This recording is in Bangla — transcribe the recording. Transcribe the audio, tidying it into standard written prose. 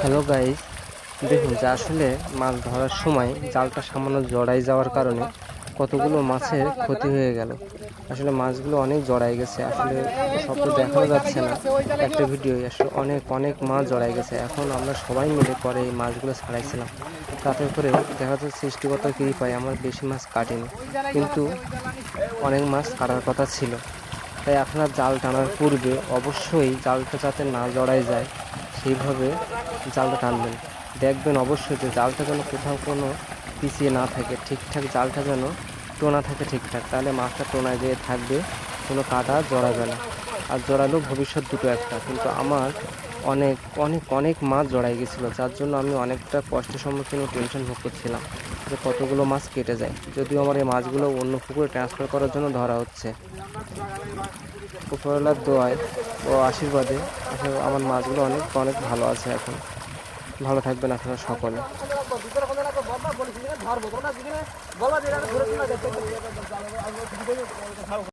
হ্যালো গাইস, দেখুন যে আসলে মাছ ধরার সময় জালটা সামান্য জড়াই যাওয়ার কারণে কতগুলো মাছের ক্ষতি হয়ে গেল। আসলে মাছগুলো অনেক জড়াই গেছে, আসলে সব তো দেখানো যাচ্ছে না একটা ভিডিও। আসলে অনেক অনেক মাছ জড়াই গেছে। এখন আমরা সবাই মিলে পরে এই মাছগুলো ছাড়াইছিলাম, তাতে করে দেখা যাচ্ছে সৃষ্টিকর্তা কৃপায় আমার বেশি মাছ কাটেনি, কিন্তু অনেক মাছ কাটার কথা ছিল। তাই আপনার জাল টানার পূর্বে অবশ্যই জালটা যাতে না জড়ায় যায় সেইভাবে জালটা টানবেন। দেখবেন অবশ্যই যে জালটা যেন কোথাও কোনো পিছিয়ে না থাকে, ঠিকঠাক জালটা যেন টোনা থাকে ঠিকঠাক, তাহলে মাছটা টোনায় যেয়ে থাকবে, কোনো কাটা জড়াবে না। আর জড়ালেও ভবিষ্যৎ দুটো একটা, কিন্তু আমার অনেক অনেক অনেক মাছ জড়াই গেছিলো, যার জন্য আমি অনেকটা কষ্টের সম্মুখীন ও টেনশন ভোগ করছিলাম যে কতগুলো মাছ কেটে যায়। যদিও আমার এই মাছগুলো অন্য পুকুরে ট্রান্সফার করার জন্য ধরা হচ্ছে। উপরওয়ালার দোয়ায় ও আশীর্বাদে আসলে আমার মাছগুলো অনেক অনেক ভালো আছে এখন। ভালো থাকবেন আপনারা সকলে।